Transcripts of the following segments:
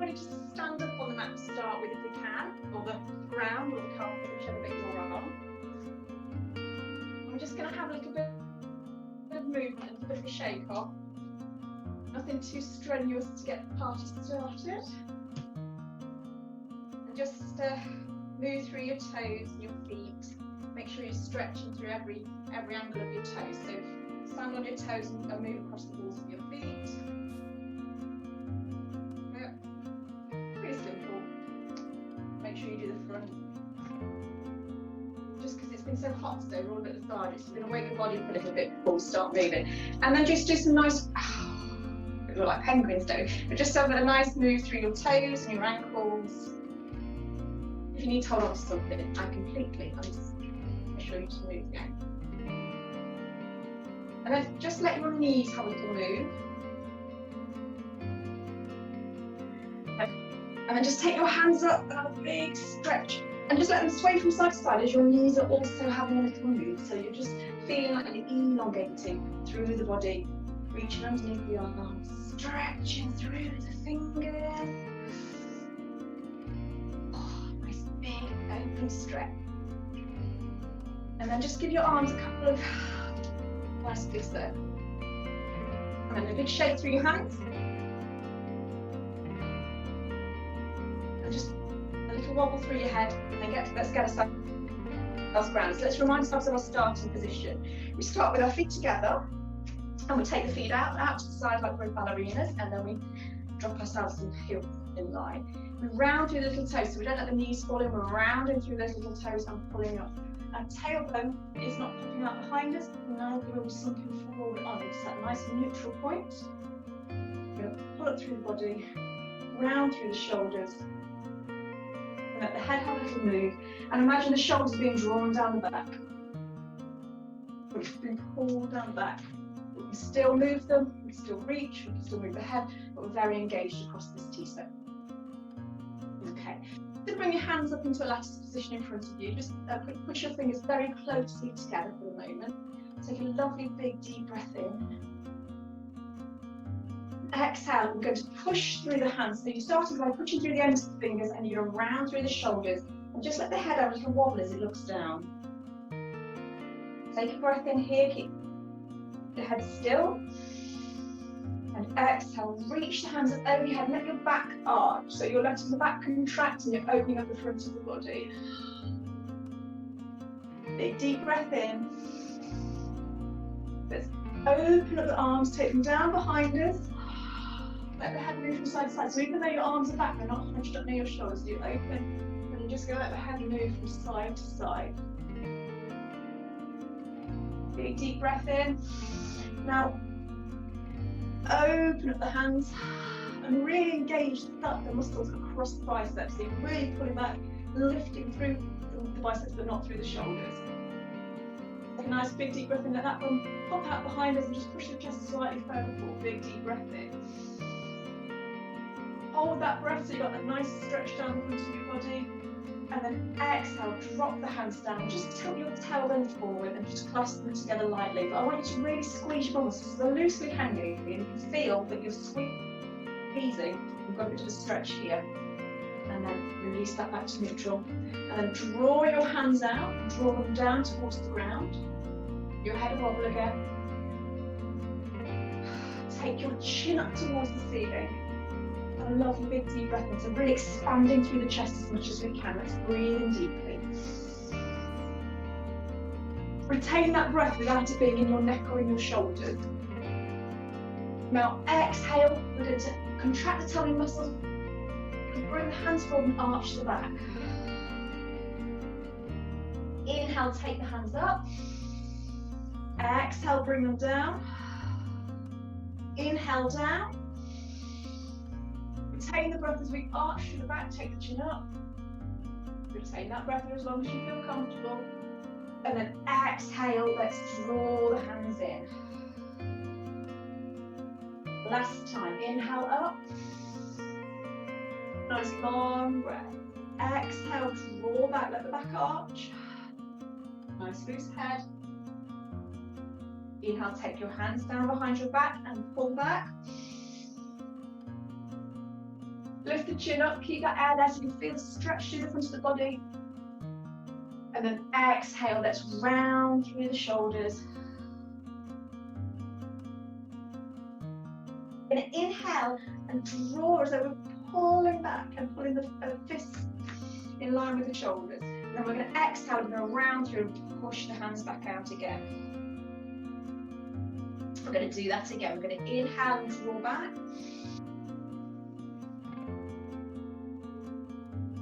ready to stand up on the mat to start with if we can, or the ground or the carpet, whichever bit you're on. We're just going to have a little bit of movement and a bit of a shake off. Nothing too strenuous to get the party started. And just move through your toes and your feet. Make sure you're stretching through every angle of your toes. So stand on your toes and move across the balls of your feet. Yep. Pretty simple. Make sure you do the front. Just because it's been so hot today, we're all a bit lethargic. It's going to wake your body up a little bit before we start moving. And then just do some nice, it look like penguins do, but just have a nice move through your toes and your ankles. If you need to hold on to something, I'm just make sure you just move again. And then just let your knees have a little move. And then just take your hands up and have a big stretch. And just let them sway from side to side as your knees are also having a little move. So you're just feeling like you're elongating through the body, reaching underneath the arms, stretching through the fingers. Oh, nice big open stretch. And then just give your arms a couple of nice flicks there. And then a big shake through your hands. And just a little wobble through your head. And then let's get ourselves grounded. So let's remind ourselves of our starting position. We start with our feet together. And we take the feet out to the side like we're ballerinas. And then we drop ourselves in heel in line. We round through the little toes. So we don't let the knees fall in. We're rounding through those little toes and pulling up. Our tailbone is not popping out behind us, neither will be sunken forward on. It's that nice neutral point. We're going to pull up through the body, round through the shoulders, and let the head have a little move. And imagine the shoulders being drawn down the back. It's being pulled down the back. We can still move them, we can still reach, we can still move the head, but we're very engaged across this T-step. Okay. So bring your hands up into a lattice position in front of you. Just push your fingers very closely together for the moment. Take a lovely big deep breath in. Exhale, we're going to push through the hands. So you started by pushing through the ends of the fingers and you're around through the shoulders. And just let the head have a little wobble as it looks down. Take a breath in here, keep your head still. And exhale, reach the hands up over your head, let your back arch. So you're letting the back contract and you're opening up the front of the body. Big deep breath in. Let's open up the arms, take them down behind us. Let the head move from side to side. So even though your arms are back, they're not hunched up near your shoulders. You open and you just go let the head move from side to side. Big deep breath in. Now, open up the hands and really engage the muscles across the biceps. So you're really pulling back, lifting through the biceps but not through the shoulders. Take a nice big deep breath in, let that one pop out behind us and just push the chest slightly further forward. Big deep breath in. Hold that breath so you've got that nice stretch down the front of your body. And then exhale, drop the hands down. Just tilt your tailbone forward and just clasp them together lightly. But I want you to really squeeze your muscles so they're loosely hanging and you can feel that you're squeezing. You've got a bit of a stretch here. And then release that back to neutral. And then draw your hands out and draw them down towards the ground. Your head will wobble again. Take your chin up towards the ceiling. A lovely big deep breath in, so really expanding through the chest as much as we can. Let's breathe in deeply. Retain that breath without it being in your neck or in your shoulders. Now exhale, we're going to contract the tummy muscles and bring the hands forward and arch the back. Inhale, take the hands up. Exhale, bring them down. Inhale, down. Retain the breath as we arch through the back, take the chin up. Retain that breath for as long as you feel comfortable. And then exhale, let's draw the hands in. Last time, inhale up. Nice long breath. Exhale, draw back, let the back arch. Nice loose head. Inhale, take your hands down behind your back and pull back. Lift the chin up, keep that air there so you can feel the stretch through the front of the body. And then exhale, let's round through the shoulders. We're going to inhale and draw as though we're pulling back and pulling the fists in line with the shoulders. And then we're going to exhale and go round through and push the hands back out again. We're going to do that again. We're going to inhale and draw back.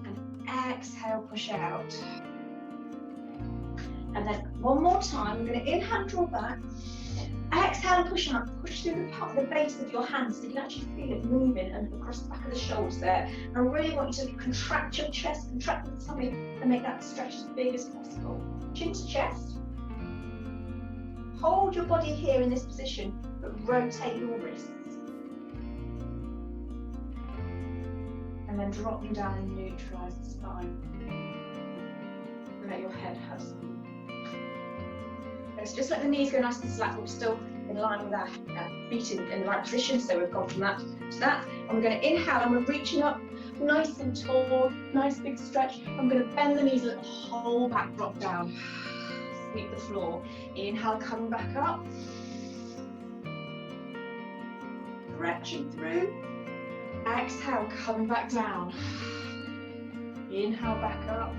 And exhale, push out. And then one more time, we're going to inhale and draw back. Exhale and push out, push through the base of your hands so you can actually feel it moving and across the back of the shoulders there. And I really want you to contract your chest, contract the tummy, and make that stretch as big as possible. Chin to chest. Hold your body here in this position, but rotate your wrists. And then drop them down and neutralise the spine. And let your head have some. So just let the knees go nice and flat, but we're still in line with our feet in the right position. So we've gone from that to that. And we're going to inhale and we're reaching up nice and tall, nice big stretch. I'm going to bend the knees, let the whole back drop down. Sweep the floor. Inhale, coming back up. Stretching through. Exhale, coming back down. Inhale, back up.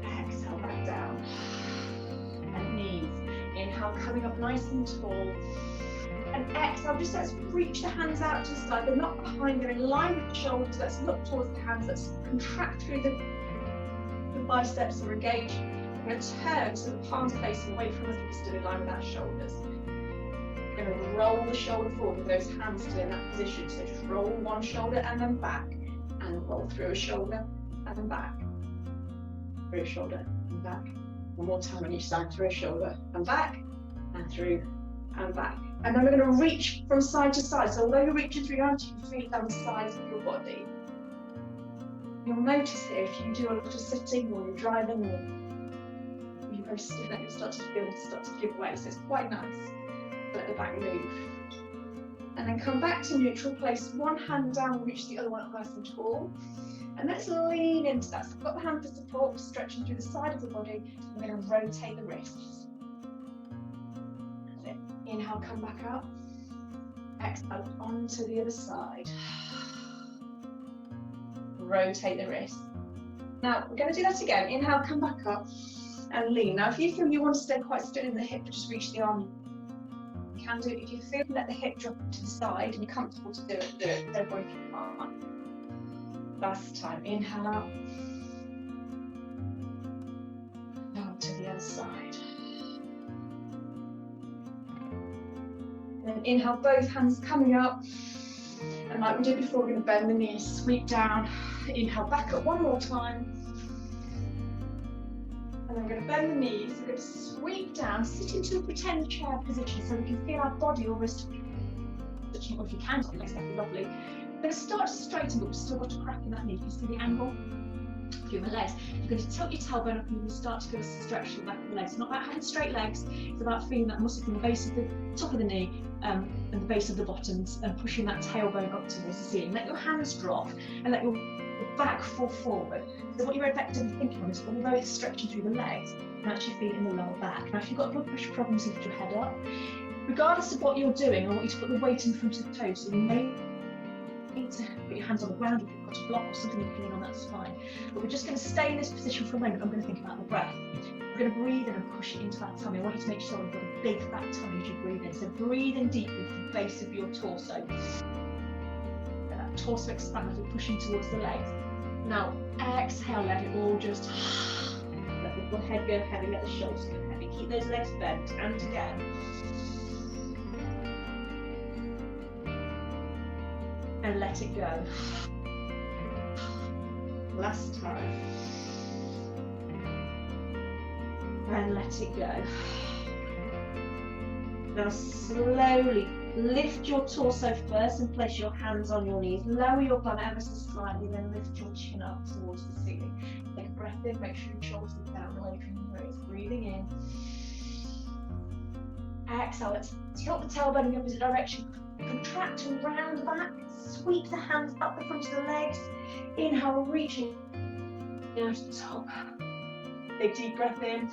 Exhale, back down. And knees. Inhale, coming up nice and tall. And exhale, just let's reach the hands out to the side. They're not behind, they're in line with the shoulders. Let's look towards the hands. Let's contract through the biceps are engaged. We're going to turn so the palms facing away from us and we're still in line with our shoulders. We're going to roll the shoulder forward with those hands still in that position. So just roll one shoulder and then back. And roll through a shoulder and then back. Through a shoulder and back. One more time on each side, through a shoulder and back. And through and back. And then we're going to reach from side to side. So although you're reaching through your arms, you can feel it down the sides of your body. You'll notice here if you do a lot of sitting or you're driving or you're very stiff, that you'll start to give way. So it's quite nice. Let the back move. And then come back to neutral, place one hand down, reach the other one up nice and tall. And let's lean into that. So I've got the hand for support, stretching through the side of the body. I'm going to rotate the wrists. That's it. Inhale, come back up. Exhale, onto the other side. Rotate the wrists. Now we're going to do that again. Inhale, come back up and lean. Now if you feel you want to stay quite still in the hip, just reach the arm. You can do it. If you feel let the hip drop to the side and you're comfortable to do it. Don't worry if you can't. Last time. Inhale up. Down to the other side. Then inhale, both hands coming up. And like we did before, we're going to bend the knees, sweep down, inhale, back up one more time. And then we're going to bend the knees, we're going to sweep down, sit into a pretend chair position so we can feel our body almost touching, or if you can, that'd be lovely. We're going to start to straighten, but we've still got a crack in that knee. You can see the angle? Through my legs. You're going to tilt your tailbone up and you're going to start to give us a stretch to the back of the legs. It's not about having straight legs, it's about feeling that muscle from the base of the top of the knee and the base of the bottoms and pushing that tailbone up towards the ceiling. Let your hands drop and let your back fall forward. So what you're effectively thinking of is, although it's stretching through the legs, you can actually feel it in the lower back. Now if you've got blood pressure problems, lift your head up. Regardless of what you're doing, I want you to put the weight in front of the toes. So you may need to put your hands on the ground if you've got a block or something you can lean on, that's fine. But we're just going to stay in this position for a moment. I'm going to think about the breath. We're going to breathe in and push it into that tummy. I want you to make sure you've got a big fat tummy as you breathe in. So breathe in deeply from the base of your torso. And that torso expands, we're pushing towards the legs. Now exhale, let it all just let the head go heavy, let the shoulders go heavy. Keep those legs bent, and again. And let it go. Last time. And let it go. Now slowly lift your torso first and place your hands on your knees. Lower your bum ever so slightly, then lift your chin up towards the ceiling. Take a breath in, make sure your shoulders are down away from your nose. Breathing in. Exhale, let's tilt the tailbone in the opposite direction. Contract and round back. Sweep the hands up the front of the legs. Inhale, reaching out to the top. Big deep breath in.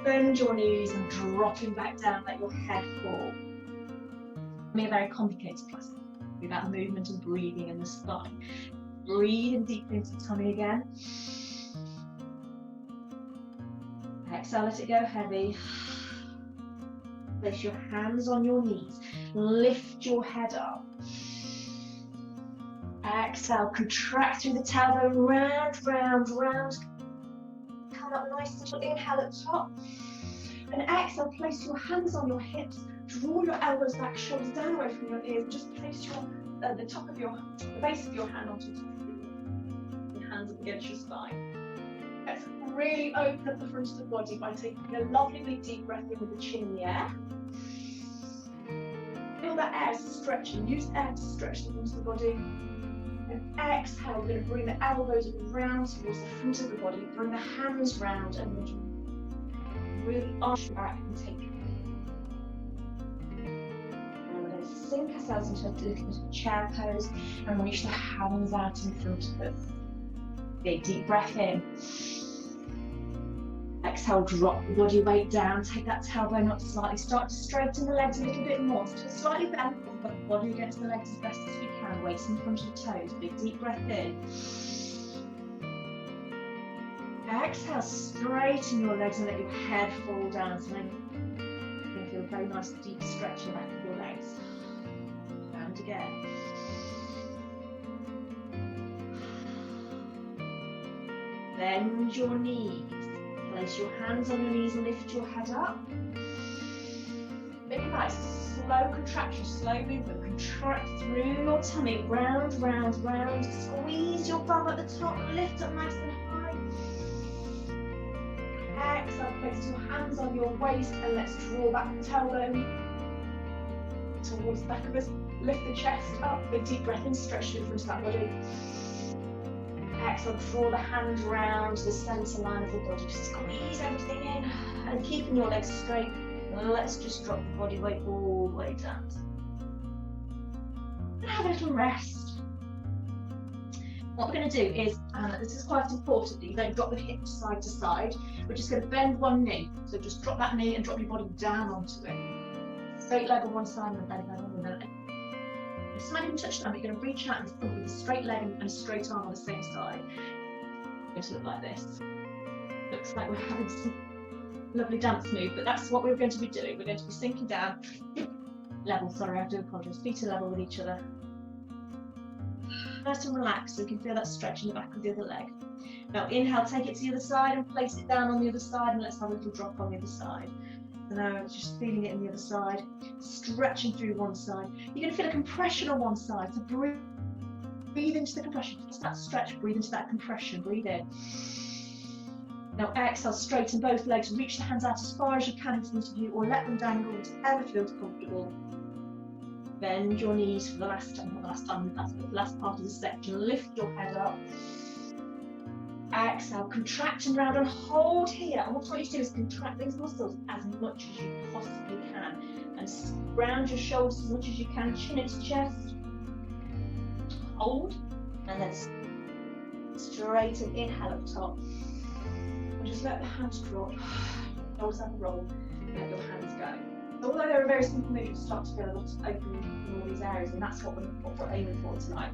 Bend your knees and dropping back down, let your head fall. A very complicated class about movement and breathing in the spine. Breathing deeply into the tummy again. Exhale, let it go heavy. Place your hands on your knees. Lift your head up. Exhale, contract through the tailbone, round, round, round. Come up nice little inhale at the top. And exhale, place your hands on your hips. Draw your elbows back, shoulders down away from your ears. Just place the base of your hand onto the top of your hands up against your spine. Let's really open up the front of the body by taking a lovely big deep breath in with the chin in the air. Feel that air stretching. Use air to stretch the front of the body. And exhale, we're going to bring the elbows round towards the front of the body. Bring the hands round and really arch back and take it. And we're going to sink ourselves into a little bit of chair pose and reach the hands out in front of us. Big deep breath in. Exhale, drop the body weight down. Take that tailbone up slightly. Start to straighten the legs a little bit more. So slightly bend, put the body against the legs as best as we can. Weight in front of the toes. Big deep breath in. Exhale, straighten your legs and let your head fall down. So then you're going to feel a very nice deep stretch in the back of your legs. And again. Bend your knees. Place your hands on your knees and lift your head up. Make a nice slow contraction, slow movement. Contract through your tummy, round, round, round. Squeeze your bum at the top, lift up nice and high. Exhale, place your hands on your waist and let's draw back the tailbone towards the back of us. Lift the chest up, big deep breath in, stretch through the front of that body. Exhale, draw the hand round the centre line of the body. Squeeze everything in and keeping your legs straight. Let's just drop the body weight all the way down. And have a little rest. What we're going to do is, this is quite important, that you don't drop the hips side to side. We're just going to bend one knee. So just drop that knee and drop your body down onto it. Straight leg on one side and bend leg on the other. It's not even touch down, but you're going to reach out in front with a straight leg and a straight arm on the same side. It's going to look like this. Looks like we're having some lovely dance move, but that's what we're going to be doing. We're going to be sinking down. Level, sorry, I do apologise. Feet are level with each other. Nice and relaxed, so you can feel that stretch in the back of the other leg. Now inhale, take it to the other side and place it down on the other side, and let's have a little drop on the other side. So now just feeling it in the other side, stretching through one side. You're going to feel a compression on one side, so breathe into the compression. Just that stretch, breathe into that compression, breathe in. Now exhale, straighten both legs, reach the hands out as far as you can in front of you, or let them dangle, whatever feels comfortable. Bend your knees for the last time, not the last time, that's the last part of the section. Lift your head up. Exhale, contract and round and hold here. And what I want you to do is contract these muscles as much as you possibly can. And round your shoulders as much as you can, chin into chest. Hold. And then straighten, inhale up top. And just let the hands drop. Shoulders have a roll. Let your hands go. Although they're a very simple move, you start to feel a lot of opening in all these areas, and that's what we're aiming for tonight.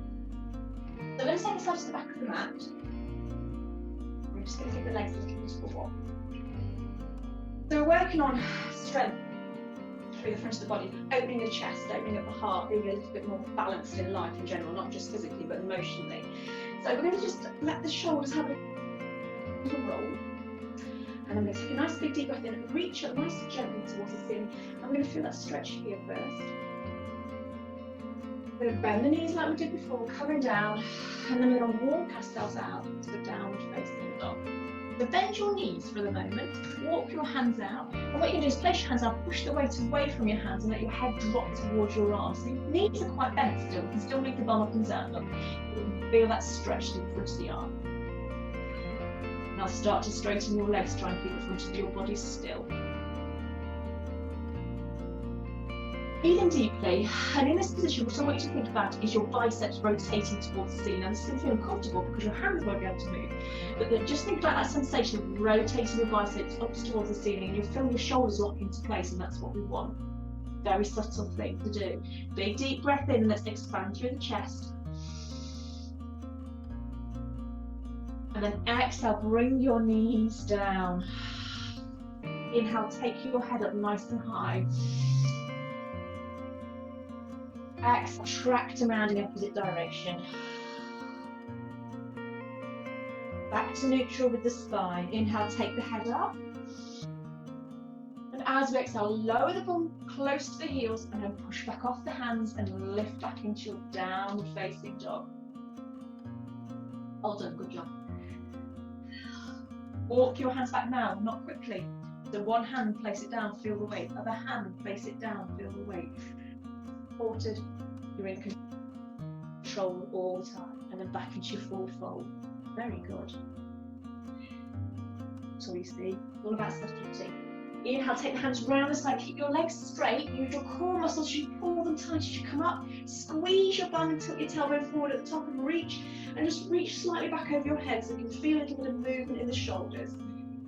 So let's take ourselves to the back of the mat. We're just going to keep the legs a little bit forward. So we're working on strength through the front of the body, opening the chest, opening up the heart, being a little bit more balanced in life in general, not just physically but emotionally. So we're going to just let the shoulders have a little roll. And I'm going to take a nice big deep breath in and reach up nice and gently towards the ceiling. I'm going to feel that stretch here first. We're going to bend the knees like we did before, coming down, and then we're going to walk ourselves out to a downward facing dog. So bend your knees for the moment, walk your hands out, and what you can do is place your hands out, push the weight away from your hands and let your head drop towards your arms. So your knees are quite bent still, you can still make the bum up and down. Look, you can feel that stretch to the front of the arm. Now start to straighten your legs, try and keep the front of your body still. Breathe in deeply, and in this position, what I want you to think about is your biceps rotating towards the ceiling. Now, this is going to feel uncomfortable because your hands won't be able to move, but then just think about that sensation of rotating your biceps up towards the ceiling, and you'll feel your shoulders lock into place, and that's what we want. Very subtle thing to do. Big deep breath in, let's expand through the chest. And then exhale, bring your knees down. Inhale, take your head up nice and high. Exhale, tract around in the opposite direction. Back to neutral with the spine. Inhale, take the head up. And as we exhale, lower the bum close to the heels and then push back off the hands and lift back into your downward facing dog. Well done, good job. Walk your hands back now, not quickly. So one hand, place it down, feel the weight. Other hand, place it down, feel the weight. Supported, you're in control all the time. And then back into your forward fold. Very good. So you see, all about subtlety. Inhale, take the hands round the side, keep your legs straight, use your core muscles, you pull them tight as you come up, squeeze your bum and tilt your tailbone forward at the top and just reach slightly back over your head so you can feel a little bit of movement in the shoulders.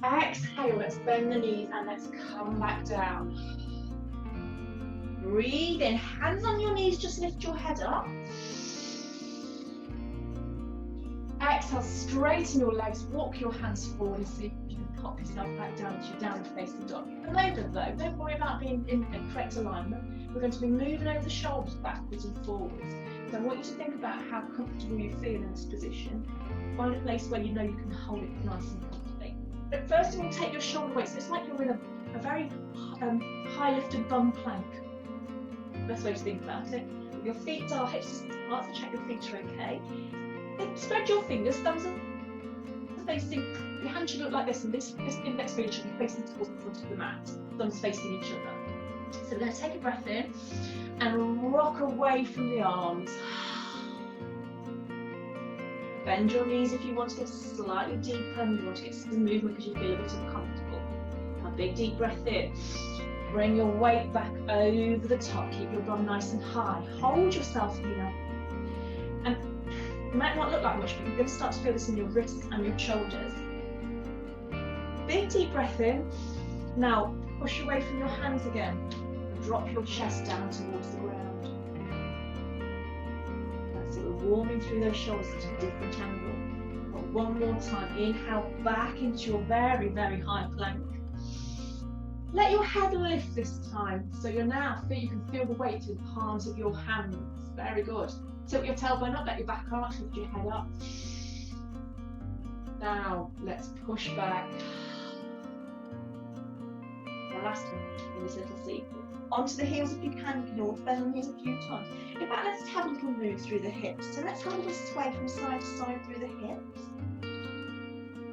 Exhale, let's bend the knees and let's come back down. Breathe in, hands on your knees, just lift your head up. Exhale, straighten your legs, walk your hands forward and see if you can pop yourself back down to your downward facing dog. At the moment though, don't worry about being in a correct alignment. We're going to be moving over the shoulders backwards and forwards. So I want you to think about how comfortable you feel in this position. Find a place where you know you can hold it nice and comfortably. But first of all, take your shoulder weight. So it's like you're in a very high lifted bum plank. Best way to think about it. Your feet are hips distance apart, so check your feet are okay. Spread your fingers, thumbs are facing, your hand should look like this, and this index finger should be facing towards the front of the mat, thumbs facing each other. So we're going to take a breath in and rock away from the arms. Bend your knees if you want to get slightly deeper and you want to get some movement because you feel a bit uncomfortable. A big deep breath in. Bring your weight back over the top, keep your bum nice and high. Hold yourself here. And it might not look like much, but you're going to start to feel this in your wrists and your shoulders. Big deep breath in. Now push away from your hands again and drop your chest down towards the ground. That's it, we're warming through those shoulders at a different angle. But one more time, inhale back into your very, very high plank. Let your head lift this time, so you can feel the weight through the palms of your hands. Very good. Tilt your tailbone up, let your back arch, lift your head up. Now, let's push back. The last one in this little sequence. Onto the heels if you can always bend the knees a few times. In fact, let's have a little move through the hips. So let's have a little sway from side to side through the hips.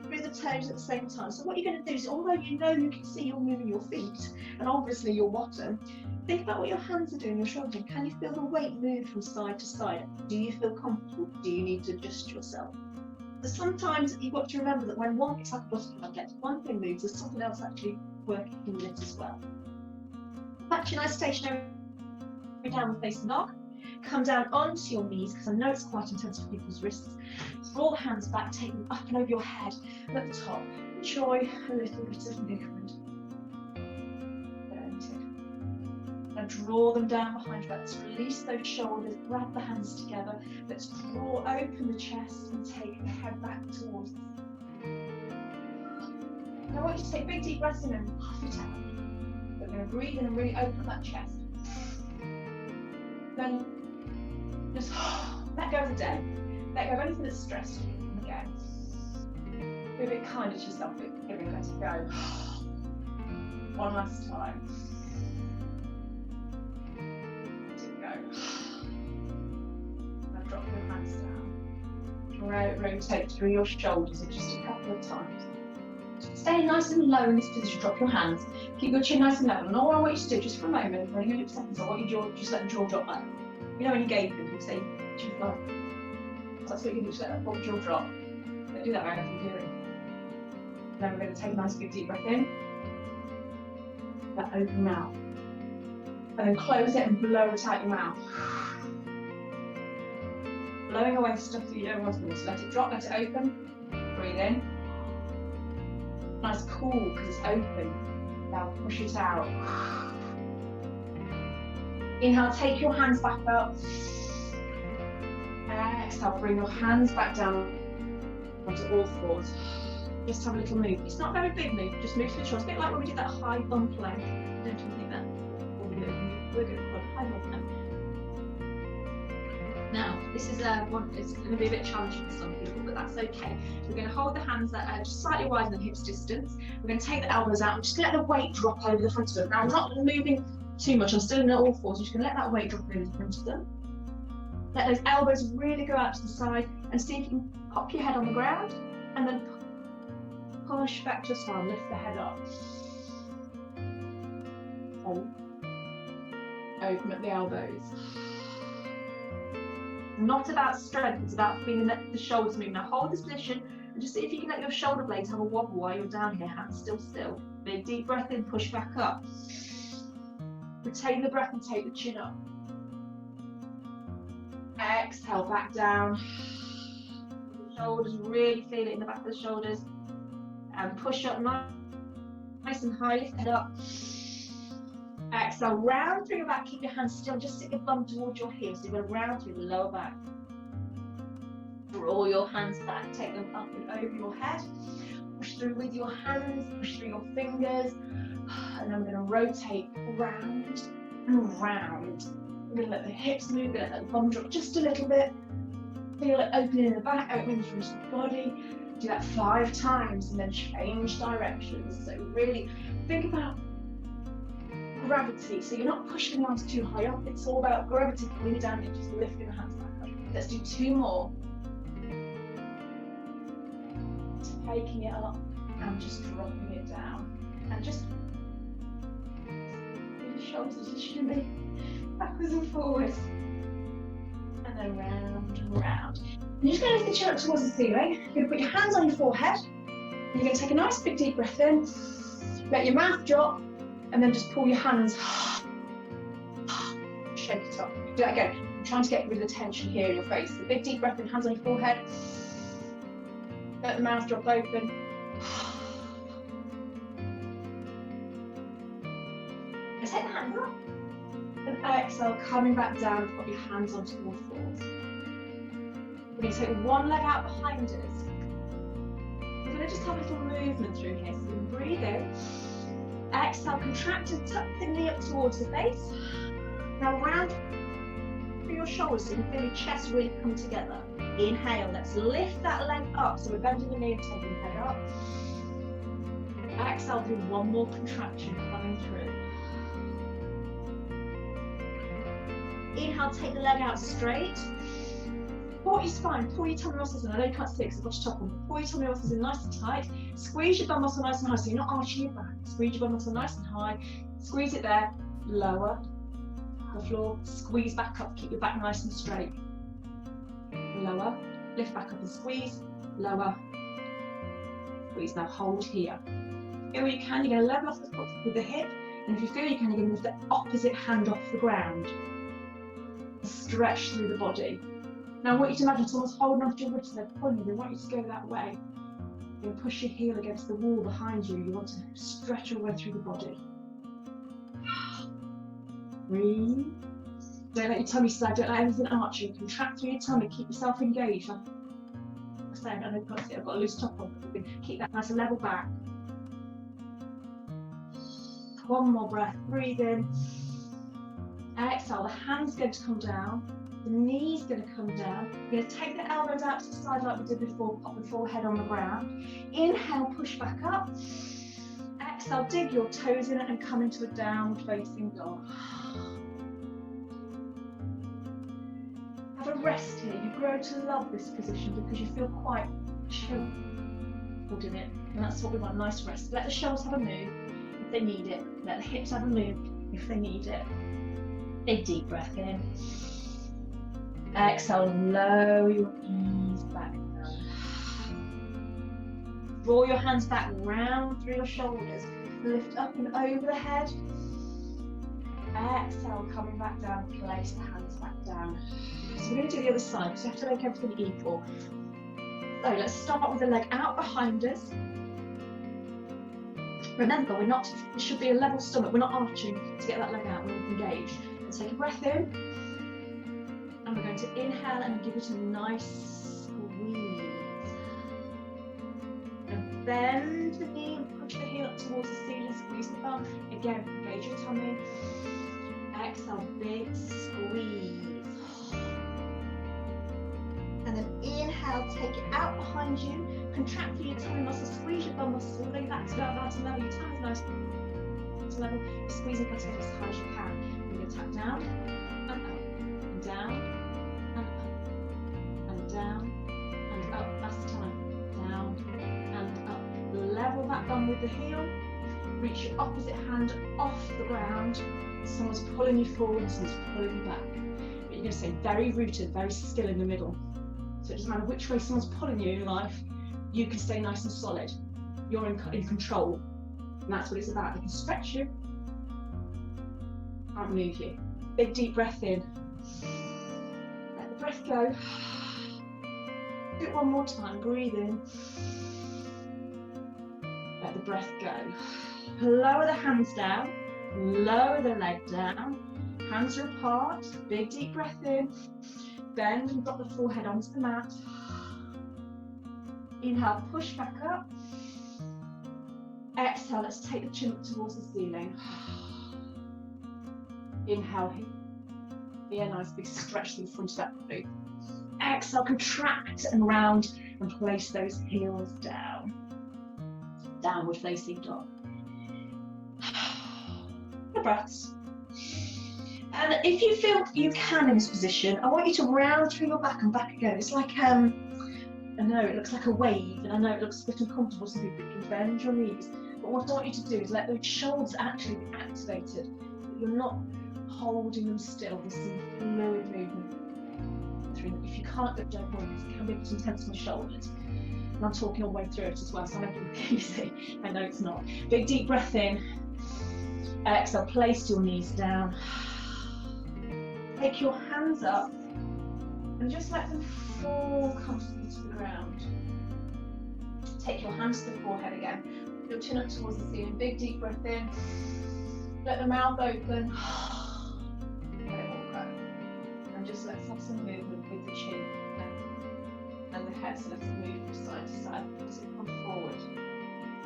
Through the toes at the same time. So what you're going to do is, although you know you can see you're moving your feet, and obviously your bottom, think about what your hands are doing, your shoulders. Can you feel the weight move from side to side? Do you feel comfortable? Do you need to adjust yourself? But sometimes you've got to remember that when one gets like a butterfly effect, one thing moves, there's something else actually working with it as well. Back to your nice stationary downward facing dog. Come down onto your knees, because I know it's quite intense for people's wrists. Draw the hands back, take them up and over your head, and at the top, enjoy a little bit of movement. And draw them down behind you. Let's release those shoulders, grab the hands together. Let's draw open the chest and take the head back towards us. And I want you to take big deep breaths in and puff it out. We're going to breathe in and really open that chest. Then just let go of the day. Let go of anything that's stressed you. And again, be a bit kinder to yourself, but giving it a go. One last time. Now drop your hands down. Rotate through your shoulders just a couple of times. Stay nice and low in this position. Drop your hands. Keep your chin nice and level. And all I want you to do, just for a moment, for a few seconds, I want you to just let the jaw drop back. You know when you gave them, you say, "Too far." That's what you do. Just let that jaw drop. Don't do that right after you're doing. Then we're going to take a nice big deep breath in. That open mouth. And then close it and blow it out your mouth. Blowing away stuff that you don't want to lose. Let it drop, let it open. Breathe in. Nice cool because it's open. Now push it out. Inhale, take your hands back up. Exhale, bring your hands back down onto all fours. Just have a little move. It's not a very big move, just move to the shoulders. A bit like when we did that high bum plank. Don't you think that? We're going to call it high bum plank. Now, this is it's going to be a bit challenging for some people, but that's okay. We're going to hold the hands at just slightly wider than hips distance. We're going to take the elbows out and just let the weight drop over the front of them. Now, I'm not moving too much. I'm still in all fours. I'm just going to let that weight drop over the front of them. Let those elbows really go out to the side and see if you can pop your head on the ground and then push back to the side, lift the head up. Hold. Open up the elbows. Not about strength, it's about feeling the shoulders moving. Now hold this position and just see if you can let your shoulder blades have a wobble while you're down here, hands still. Big deep breath in, push back up. Retain the breath and take the chin up. Exhale, back down. Shoulders, really feel it in the back of the shoulders. And push up nice and high, lift it up. Exhale, round through your back, keep your hands still, just sit your bum towards your heels. So you're going to round through the lower back. Draw your hands back, take them up and over your head. Push through with your hands, push through your fingers. And then we're going to rotate round and round. We're going to let the hips move, we're going to let the bum drop just a little bit. Feel it opening in the back, opening through the body. Do that 5 times and then change directions. So really think about gravity. So you're not pushing the arms too high up. It's all about gravity pulling you down and just lifting the hands back up. Let's do 2 more. Taking it up and just dropping it down. And just your shoulders positioning backwards and forwards. And then round and round. And you're just going to lift the chin up towards the ceiling. You're going to put your hands on your forehead. And you're going to take a nice big deep breath in. Let your mouth drop. And then just pull your hands. Shake it up. Do that again. I'm trying to get rid of the tension here in your face. So big deep breath in, hands on your forehead. Let the mouth drop open. And take the hands up. And exhale, coming back down, put your hands onto all fours. We're going to take one leg out behind us. We're going to just have a little movement through here. So you can breathe in. Exhale, contract and tuck the knee up towards the face. Now round through your shoulders so you can feel your chest really come together. Inhale, let's lift that leg up. So we're bending the knee and taking the head up. Exhale, do one more contraction coming through. Inhale, take the leg out straight. Pull your spine, pull your tummy muscles in. I know you can't see it because I've got your top on. Pull your tummy muscles in nice and tight. Squeeze your bum muscle nice and high so you're not arching your back. Squeeze your bum muscle nice and high. Squeeze it there. Lower the floor. Squeeze back up. Keep your back nice and straight. Lower. Lift back up and squeeze. Lower. Squeeze. Now hold here. Feel you can. You're going to level off the foot with the hip. And if you feel you can, you're going to lift the opposite hand off the ground. Stretch through the body. Now I want you to imagine someone's holding onto your wrist and they're pulling you. They want you to go that way. You're going to push your heel against the wall behind you. You want to stretch your way through the body. Breathe. Don't let your tummy slide. Don't let anything arch you. Contract through your tummy. Keep yourself engaged. Like I'm saying, I know you can't see it. I've got a loose top on. But keep that nice and level back. One more breath. Breathe in. Exhale. The hand's going to come down. The knee's going to come down. You're going to take the elbows out to the side like we did before. Pop the forehead on the ground. Inhale, push back up. Exhale, dig your toes in and come into a downward facing dog. Have a rest here. You grow to love this position because you feel quite chilled in it. And that's what we want, a nice rest. Let the shoulders have a move if they need it. Let the hips have a move if they need it. Big deep breath in. Exhale, lower your knees back down. Draw your hands back round through your shoulders. Lift up and over the head. Exhale, coming back down, place the hands back down. So we're going to do the other side, because we have to make everything equal. So let's start with the leg out behind us. Remember, it should be a level stomach. We're not arching to get that leg out. We're engaged. Let's take a breath in. And we're going to inhale and give it a nice squeeze. And bend the knee and push the heel up towards the ceiling. Squeeze the bum. Again, engage your tummy. Exhale, big squeeze. And then inhale, take it out behind you. Contract through your tummy muscles, squeeze your bum muscles all the way back to that nice level. Your tummy's nice to level. You're squeezing the bottom as high as you can. You're going to tap down and up, and down and up, and down and up. Last time. Down and up. Level that bum with the heel. Reach your opposite hand off the ground. Someone's pulling you forward, someone's pulling you back. But you're going to stay very rooted, very still in the middle. So it doesn't matter which way someone's pulling you in life, you can stay nice and solid. You're in control. And that's what it's about. They can stretch you, can't move you. Big deep breath in. Let the breath go. Do it one more time. Breathe in. Let the breath go. Lower the hands down. Lower the leg down. Hands are apart. Big deep breath in. Bend and drop the forehead onto the mat. Inhale, push back up. Exhale, let's take the chin up towards the ceiling. Inhale here, nice big stretch through the front of that body. Exhale, contract and round and place those heels down. Downward facing dog. The breaths. And if you feel you can in this position, I want you to round through your back and back again. It's like, I know it looks like a wave, and I know it looks a bit uncomfortable, so you can bend your knees. But what I want you to do is let those shoulders actually be activated. You're not holding them still. There's some fluid movement through them. If you can't, don't worry, it can be a bit intense on the shoulders. And I'm talking all the way through it as well, so I'm making it easy. I know it's not. Big deep breath in. Exhale, place your knees down. Take your hands up and just let them fall comfortably to the ground. Take your hands to the forehead again. Your chin up towards the ceiling. Big deep breath in. Let the mouth open. Let it all go. And just let's have some movement with the chin and the head. So let's move from side to side. So come forward.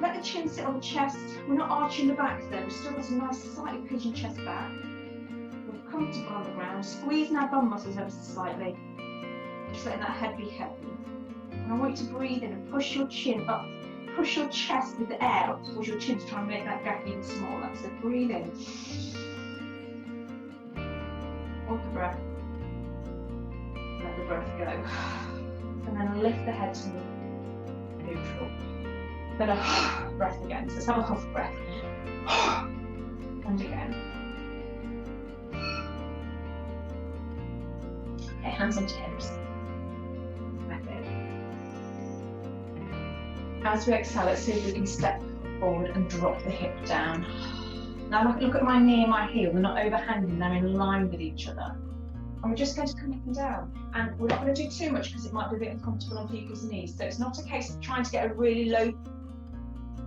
Let the chin sit on the chest. We're not arching the back there. We've still got some nice slightly pigeon chest back. Comfortable on the ground, squeezing our bum muscles ever so slightly, just letting that head be heavy. And I want you to breathe in and push your chin up, push your chest with the air up towards your chin to try and make that gap even smaller. So breathe in, hold the breath, let the breath go, and then lift the head to neutral. Then a breath again. So let's have a half breath, and again. Hands on hips. As we exhale, let's see if we can step forward and drop the hip down. Now look at my knee and my heel. They're not overhanging, they're in line with each other. And we're just going to come up and down. And we're not going to do too much because it might be a bit uncomfortable on people's knees. So it's not a case of trying to get a really low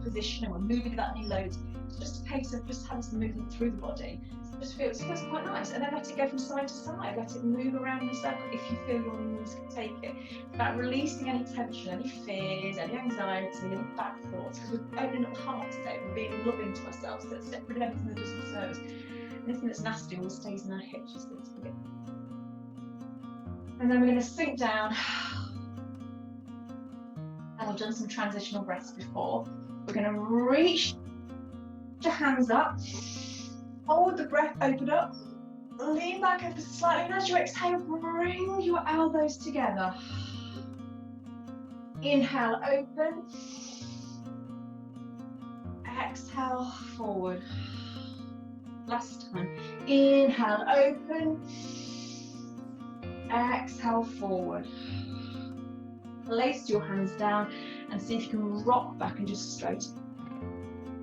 position and we're moving that knee loads. It's just a case of just having some movement through the body. It feels quite nice, and then let it go from side to side. Let it move around in a circle if you feel your knees can take it. It's about releasing any tension, any fears, any anxiety, any bad thoughts. Because we're opening up the heart today, we're being loving to ourselves. So let's get rid of everything that doesn't serve us. Anything that's nasty always stays in our hips. Just let's forget. And then we're going to sink down. And I've done some transitional breaths before. We're going to reach the hands up. Hold the breath, open up, lean back ever slightly, and as you exhale, bring your elbows together. Inhale, open. Exhale, forward. Last time. Inhale, open. Exhale, forward. Place your hands down and see if you can rock back and just straighten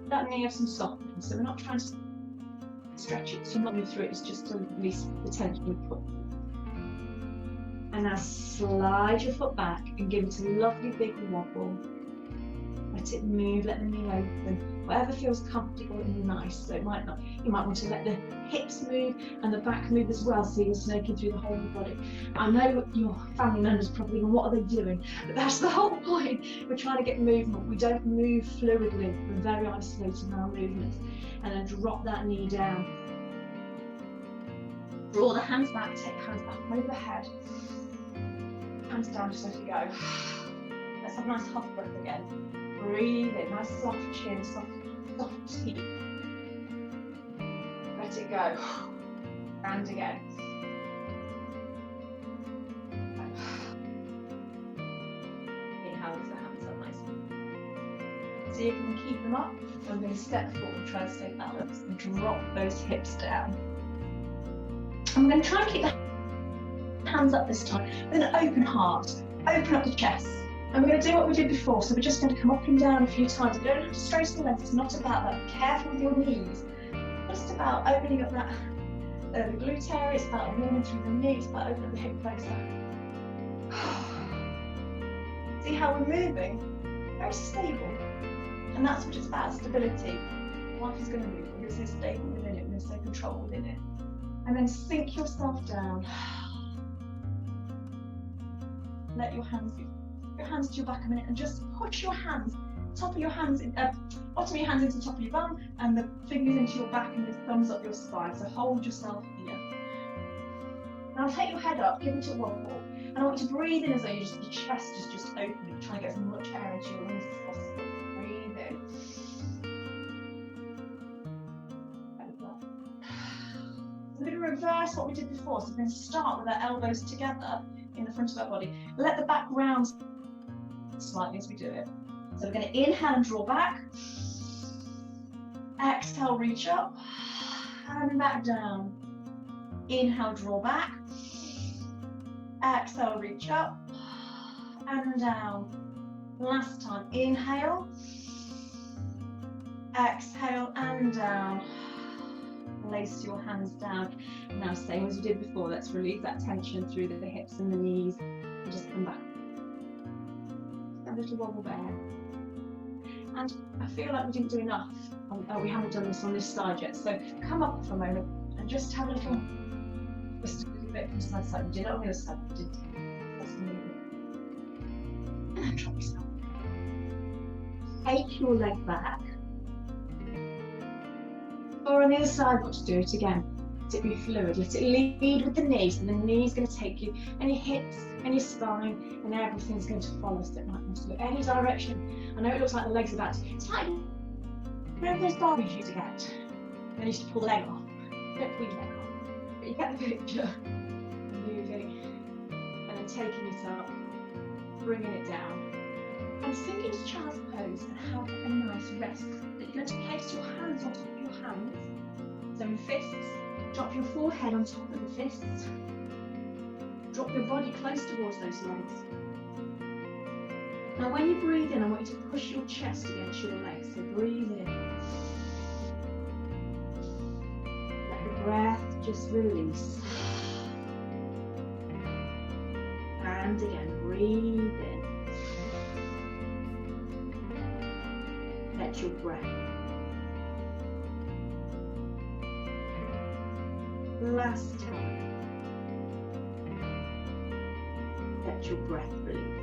that knee of some softness. So we're not trying to stretch it, so not move through it, it's just to release the tension in the foot. And now slide your foot back and give it a lovely big wobble. Let it move, let the knee open, whatever feels comfortable and nice. So it might not, you might want to let the hips move and the back move as well, so you're snaking through the whole of the body. I know your family members probably, what are they doing? But that's the whole point. We're trying to get movement. We don't move fluidly. We're very isolated in our movements. And then drop that knee down. Draw the hands back, take hands back over the head. Hands down, just let it go. Let's have a nice half breath again. Breathe in, nice soft chin, soft teeth. Let it go. And again. Inhale, lift the hands up nicely. See if you can keep them up. I'm going to step forward, try to stay balanced, and drop those hips down. I'm going to try and keep the hands up this time with an open heart. Open up the chest. And we're going to do what we did before, so we're just going to come up and down a few times. You don't have to straighten the legs, it's not about that. Be careful with your knees. Just about opening up that the glute area, it's about warming through the knee, it's about opening up the hip flexor. See how we're moving? Very stable. And that's what it's about, stability. Life is going to move, we're going to stay stable within it, we're going to stay controlled within it. And then sink yourself down. Let your hands to your back a minute and just push your hands, top of your hands, bottom of your hands into the top of your bum and the fingers into your back and the thumbs up your spine. So hold yourself here. Now take your head up, give it a wobble, and I want you to breathe in as though your chest is just opening, trying to get as much air into your lungs as possible. Breathe in. We're going to reverse what we did before. So we're going to start with our elbows together in the front of our body. Let the back round slightly as we do it. So we're going to inhale and draw back. Exhale, reach up and back down. Inhale, draw back. Exhale, reach up and down. Last time, inhale, exhale and down. Place your hands down. Now, same as we did before, let's release that tension through the hips and the knees and just come back. A little wobble there. And I feel like we didn't do enough. We haven't done this on this side yet, so come up for a moment and just have a little, just a little bit from side to side. We did it on the other side, we did. And then drop yourself. Take your leg back. Or on the other side, what to do it again. Let it be fluid, let it lead with the knees, and the knee's going to take you, and your hips, and your spine, and everything's going to follow, so it might want to go any direction. I know it looks like the legs are about to, it's like, wherever those Barbies you used to get, and you used to pull the leg off. Don't pull your leg off, but you get the picture. Moving, and then taking it up, bringing it down, and sink into child's pose, and have a nice rest. That you're going to place your hands on top of your hands, so in fists. Drop your forehead on top of the fists. Drop your body close towards those legs. Now when you breathe in, I want you to push your chest against your legs. So breathe in. Let the breath just release. And again, breathe in. Let your breath. Last time. Let your breath release.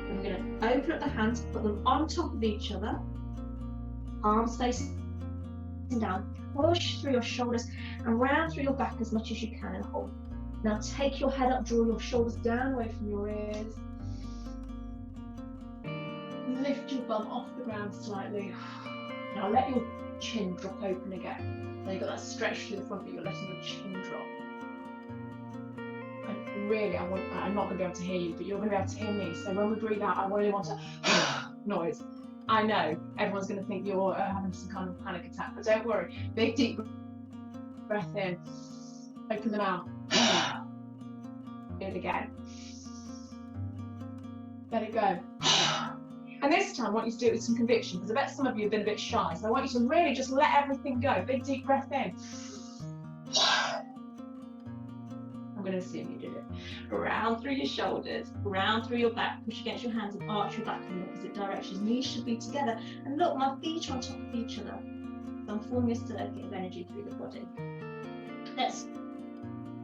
And we're going to open up the hands, put them on top of each other. Arms facing down. Push through your shoulders and round through your back as much as you can and hold. Now take your head up, draw your shoulders down away from your ears. Lift your bum off the ground slightly. Now let your chin drop open again. Now you've got that stretch through the front, but you're letting your chin drop. And really, I'm not going to be able to hear you, but you're going to be able to hear me. So when we breathe out, I really want a noise. I know everyone's going to think you're having some kind of panic attack, but don't worry. Big deep breath in. Open the mouth. Do it again. Let it go. And this time I want you to do it with some conviction, because I bet some of you have been a bit shy. So I want you to really just let everything go. Big deep breath in. I'm going to assume you did it. Round through your shoulders, round through your back, push against your hands and arch your back in the opposite direction. Knees should be together. And look, my feet are on top of each other. So I'm forming a circuit of energy through the body. Let's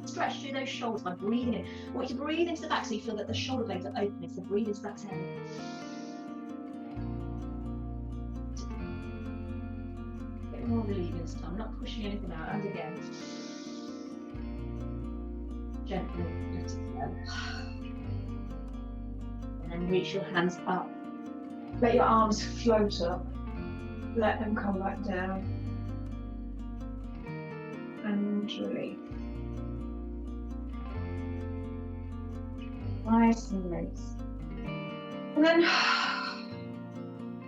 stretch through those shoulders by breathing in. I want you to breathe into the back so you feel that the shoulder blades are opening. So breathe into that area. A bit more relieving this time, not pushing anything out. And again. Gently let it flow. And then reach your hands up. Let your arms float up. Let them come back down. And release. Nice and release. And then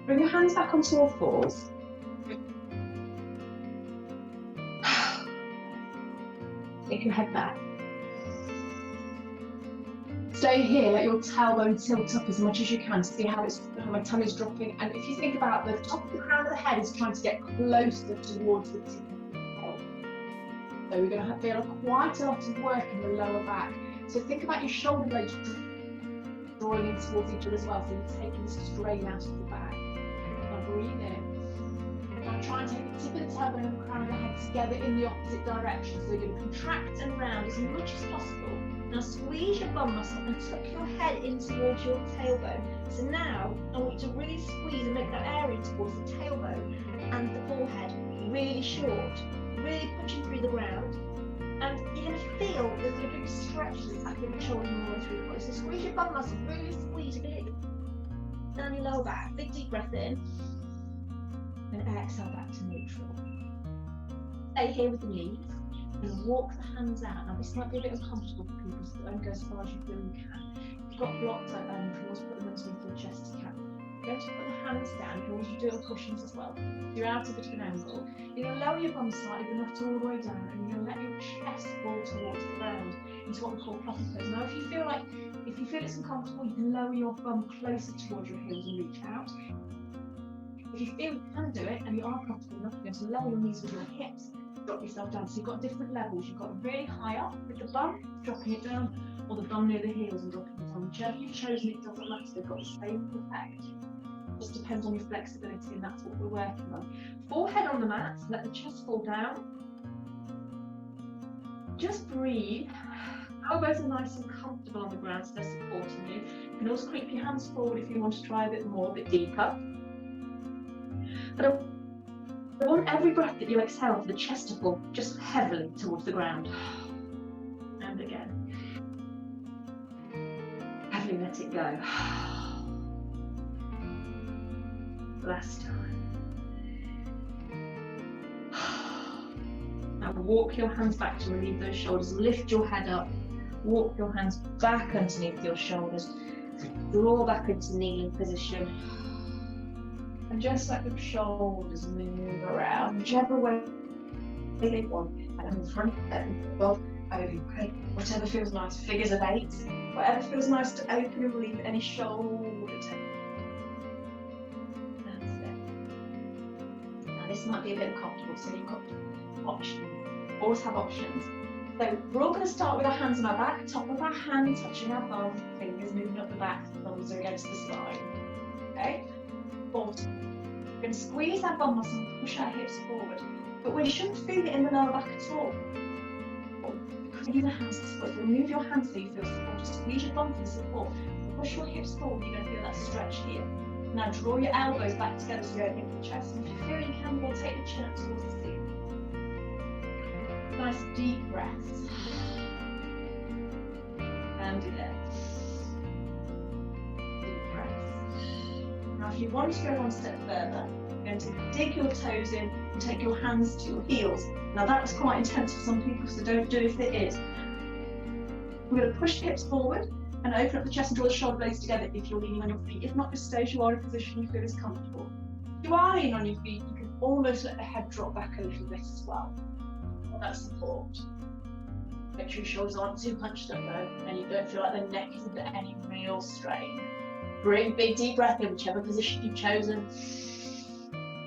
bring your hands back onto all fours. Take your head back. Stay here, let your tailbone tilt up as much as you can. See how my tummy's dropping. And if you think about the top of the crown of the head is trying to get closer towards the tip of the head. So we're going to be able to quite a lot of work in the lower back. So think about your shoulder blades drawing in towards each other as well. So you're taking the strain out of the back. Now breathe in. Now try and take the tip of the tailbone and the crown of the head together in the opposite direction. So you're going to contract and round as much as possible. Now squeeze your bum muscle and tuck your head in towards your tailbone. So now I want you to really squeeze and make that area towards the tailbone and the forehead really short, really punching through the ground. And you're going to feel there's a big stretch back in the shoulders and all the way through the body. So squeeze your bum muscle, really squeeze it down your lower back. Big deep breath in. And exhale back to neutral. Stay here with the knees. And walk the hands out. Now this might be a bit uncomfortable for people, so don't go as far as you feel you can. If you've got blocked, you can always put them underneath your chest to cap. You're going to put the hands down, you can always do it on cushions as well. You're out of a bit of an angle. You're going to lower your bum slightly, but not all the way down, and you're going to let your chest fall towards the ground into what we call floppy pose. Now if you feel it's uncomfortable, you can lower your bum closer towards your heels and reach out. If you feel you can do it and you are comfortable enough, you're going to lower your knees with your hips. Drop yourself down. So you've got different levels. You've got really high up with the bum, dropping it down, or the bum near the heels and dropping it down. Whichever you've chosen, it doesn't matter. They've got the same effect. It just depends on your flexibility, and that's what we're working on. Forehead on the mat, let the chest fall down. Just breathe. Elbows are nice and comfortable on the ground, so they're supporting you. You can also creep your hands forward if you want to try a bit more, a bit deeper. But I want every breath that you exhale for the chest to fall just heavily towards the ground. And again. Heavily let it go. Last time. Now walk your hands back to relieve those shoulders. Lift your head up. Walk your hands back underneath your shoulders. Draw back into kneeling position. And just let the shoulders move around, whichever way they want. And in front, and above, over, whatever feels nice. Figures of 8. Whatever feels nice to open and relieve any shoulder tension. That's it. Now this might be a bit uncomfortable, so you've got options. Always have options. So we're all going to start with our hands on our back, top of our hand touching our bum, fingers moving up the back, thumbs are against the side. Okay? We're going to squeeze our bum muscle and push our hips forward, but we shouldn't feel it in the lower back at all. Use the hands to support. Remove your hands so you feel support. Just squeeze your bum for the support. Push your hips forward, you're going to feel that stretch here. Now draw your elbows back together so you're opening the chest. And if you feel you can, we'll take the chin up towards the ceiling. Nice deep breaths. And again. Now if you want to go one step further, you're going to dig your toes in and take your hands to your heels. Now that's quite intense for some people, so don't do it if it is. We're going to push the hips forward and open up the chest and draw the shoulder blades together if you're leaning on your feet. If not, just stay as you are in a position you feel is comfortable. If you are leaning on your feet, you can almost let the head drop back a little bit as well. That's support. Make sure your shoulders aren't too hunched up though, and you don't feel like the neck is under any real strain. Bring big deep breath in, whichever position you've chosen.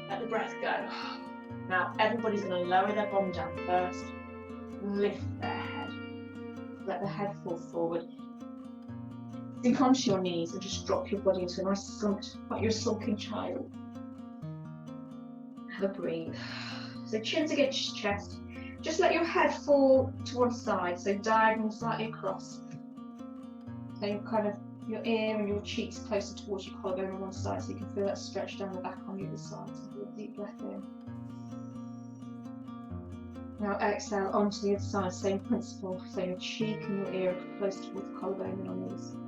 Let the breath go. Now everybody's going to lower their bum down first. Lift their head. Let the head fall forward. Sink onto your knees and just drop your body into a nice slump, like you're a sulking child. Have a breathe. So chins against your chest. Just let your head fall to one side, so diagonal slightly across. So you kind of your ear and your cheeks closer towards your collarbone on one side, so you can feel that stretch down the back on the other side. So do a deep breath in. Now exhale onto the other side, same principle. So your cheek and your ear are close towards the collarbone and on the other side.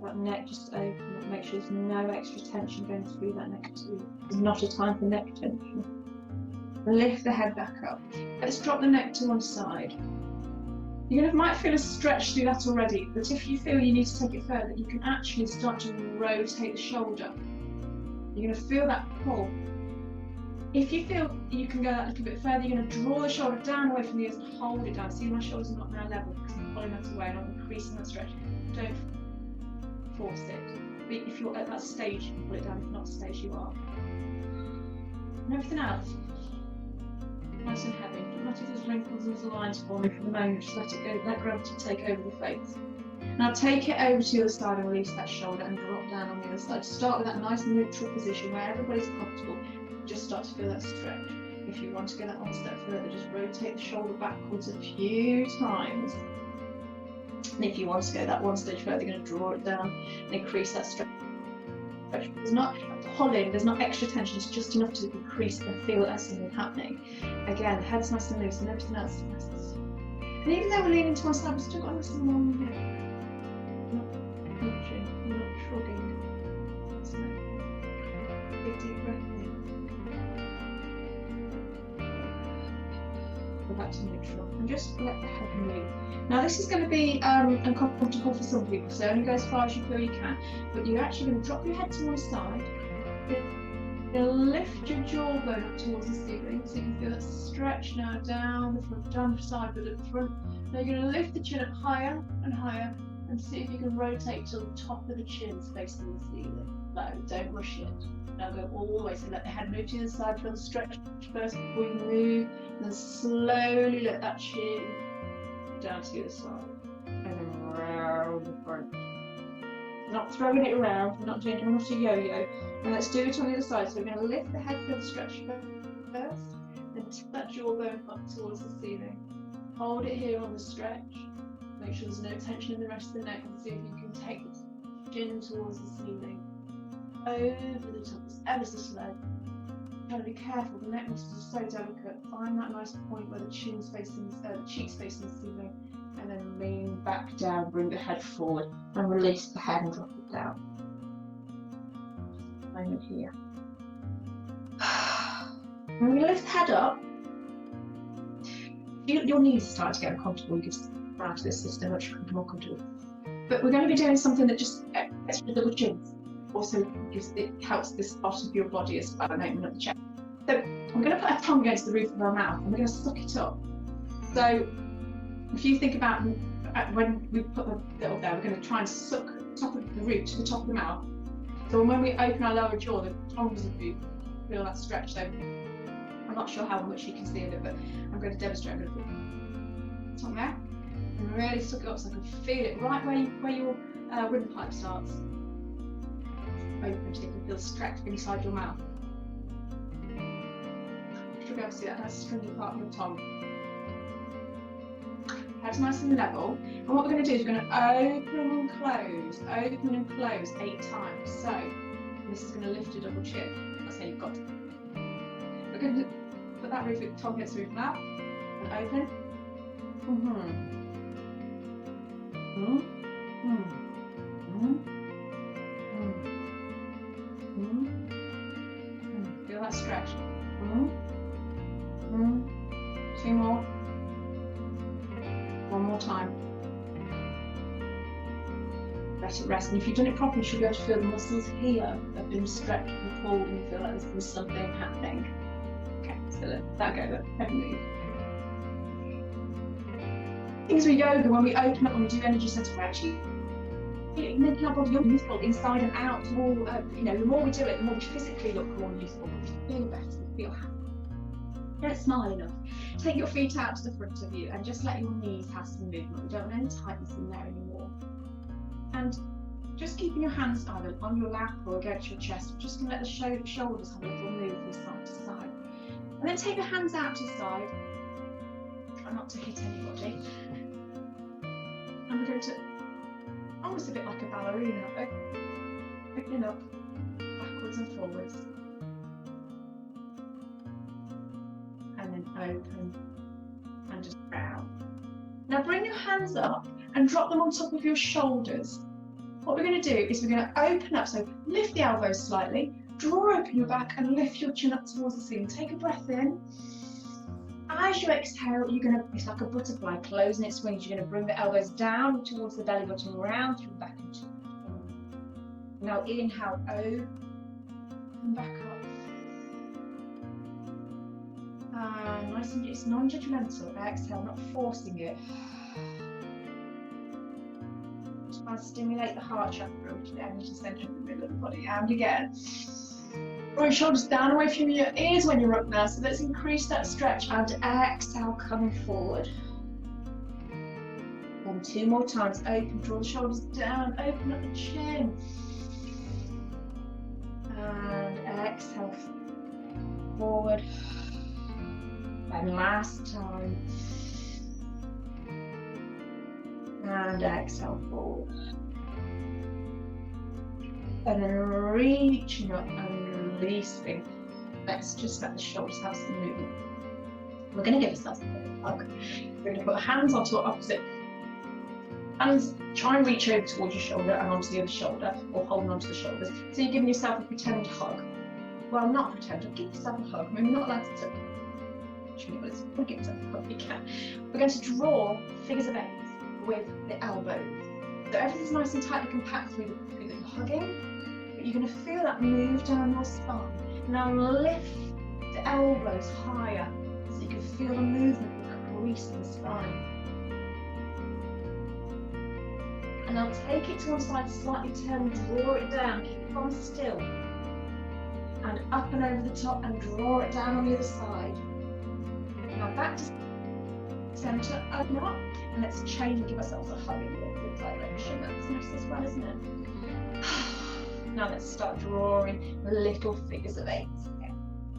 Let that neck just open. Make sure there's no extra tension going through that neck too. It's not a time for neck tension. Lift the head back up. Let's drop the neck to one side. You might feel a stretch through that already, but if you feel you need to take it further, you can actually start to rotate the shoulder. You're going to feel that pull. If you feel you can go that little bit further, you're going to draw the shoulder down away from the ears and hold it down. See, my shoulders are not now level because I'm pulling that away and I'm increasing that stretch. Don't force it. But if you're at that stage, you can pull it down. If not stage, you are. And everything else, nice and heavy. Don't matter if there's wrinkles and there's lines forming for the moment, just let it go, let gravity take over the face. Now take it over to the other side and release that shoulder and drop down on the other side. Start with that nice neutral position where everybody's comfortable. Just start to feel that stretch. If you want to go that one step further, just rotate the shoulder backwards a few times. And if you want to go that one stage further, you're going to draw it down and increase that stretch. There's not pulling, there's not extra tension, it's just enough to increase and feel that there's something happening. Again, the head's nice and loose and everything else is nice and slow. And even though we're leaning to one side, we're still got nice and long here. You're not pinching, you're not shrugging. So, big deep breath in. Go back to neutral and just let the head move. Now this is going to be uncomfortable for some people, so only go as far as you feel you can, but you're actually going to drop your head to one side. You're going to lift your jawbone up towards the ceiling, so you can feel that stretch now down the front, down the side, but at the front. Now you're going to lift the chin up higher and higher, and see if you can rotate till the top of the chin's facing the ceiling. No, don't rush it. Now go all the way, so let the head move to the side, feel the stretch first before you move, and then slowly let that chin down to the other side, and then round the front. Not throwing it around, we're not doing it, not a yo-yo. And let's do it on the other side. So we're going to lift the head, feel the stretch first, then tip that jawbone up towards the ceiling. Hold it here on the stretch. Make sure there's no tension in the rest of the neck, and see if you can take the chin towards the ceiling. Over the top, it's ever so slow. Try to be careful, the neck muscles are so delicate. Find that nice point where the chin's facing, the cheeks facing the ceiling, and then lean back down, bring the head forward, and release the head and drop it down. Just a moment here. And we're going to lift the head up. Your knees start to get uncomfortable. You can just out of this system, much more comfortable. But we're going to be doing something that just extra little chins. Also it helps this part of your body as well, an opening of the chest. So I'm going to put our tongue against the roof of our mouth and we're going to suck it up. So if you think about when we put the little there, we're going to try and suck the top of the root to the top of the mouth. So when we open our lower jaw, the tongue doesn't move. Feel that stretch. So I'm not sure how much you can see of it, but I'm going to demonstrate. I'm going to put the tongue there and really suck it up so I can feel it right where your windpipe starts. Open so you can feel stretch inside your mouth. You should be able to see that nice stringy part of your tongue. Head's nice and level. And what we're going to do is we're going to open and close 8 times. So this is going to lift your double chin. That's how you've got to. We're going to put that tongue against the roof now and open. Feel that stretch. 2 more. 1 more time. Let it rest. And if you've done it properly, you should be able to feel the muscles here have been stretched and pulled, and you feel like there's something happening. Okay, so let that go. Let move. things with yoga, when we open up, when we do energy center, we're actually making our body youthful inside and out. More, the more we do it, the more we physically look more youthful. We feel better, we feel happy. Don't smile enough. Take your feet out to the front of you and just let your knees have some movement. We don't want any tightness in there anymore. And just keeping your hands either on your lap or against your chest. We're just going to let the shoulders have a little move from side to side. And then take your hands out to the side. Try not to hit anybody. And we're going to, almost a bit like a ballerina, opening up backwards and forwards. And then open and just round. Now bring your hands up and drop them on top of your shoulders. What we're going to do is we're going to open up, so lift the elbows slightly, draw open your back and lift your chin up towards the ceiling. Take a breath in. As you exhale, you're going to, it's like a butterfly closing its wings. You're going to bring the elbows down towards the belly button, round through the back and chin. Now inhale, open back up. And nice and it's non-judgmental. Exhale, not forcing it. Try to stimulate the heart chakra, which is the energy center in the middle of the body. And again. Draw your shoulders down away from your ears when you're up now. So let's increase that stretch and exhale, coming forward. And 2 more times. Open, draw the shoulders down, open up the chin. And exhale forward. And last time. And exhale forward. And then reaching up and releasing. Let's just let the shoulders have some movement. We're going to give ourselves a hug. We're going to put hands onto our opposite. Hands, try and reach over towards your shoulder and onto the other shoulder, or holding onto the shoulders. So you're giving yourself a pretend hug. Well, not pretend, but give yourself a hug. Maybe not allowed to touch me, but it's give yourself a hug if you can. We're going to draw figures of 8 with the elbows. So everything's nice and tightly compact through the hugging, but you're going to feel that move down your spine. Now lift the elbows higher so you can feel the movement increase in the spine. And now take it to one side, slightly turn, draw it down, keep on still. And up and over the top and draw it down on the other side. Now back to center, open up, and let's change and give ourselves a hug in the opposite direction. That's nice as well, isn't it? Now let's start drawing little figures of 8 again.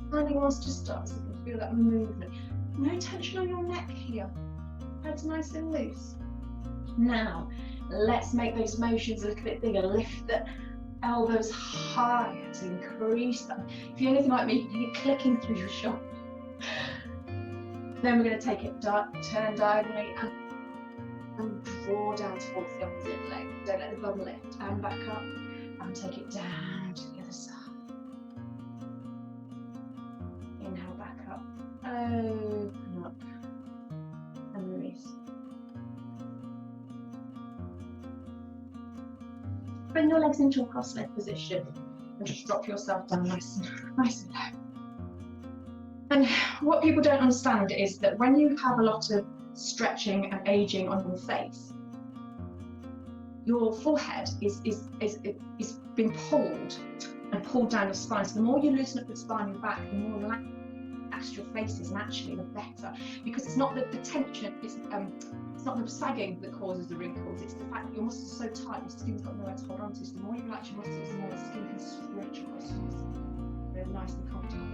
Finding wants to start so you can feel that movement. No tension on your neck here. Head's nice and loose. Now, let's make those motions a little bit bigger. Lift the elbows higher to increase them. If you're anything like me, you can hear clicking through your shoulder. Then we're going to take it, turn diagonally and draw down towards the opposite leg. Don't let the bum lift. And back up and take it down to the other side. Inhale, back up. Open up and release. Bring your legs into a cross-leg position and just drop yourself down nice and low. And what people don't understand is that when you have a lot of stretching and aging on your face, your forehead is being pulled down your spine. So the more you loosen up the spine and back, the more relaxed your face is naturally, the better. Because it's not the tension, it's not the sagging that causes the wrinkles, it's the fact that your muscles are so tight, your skin's got nowhere to hold on to. So the more you relax your muscles, the more the skin can stretch across your skin. Really nice and comfortable.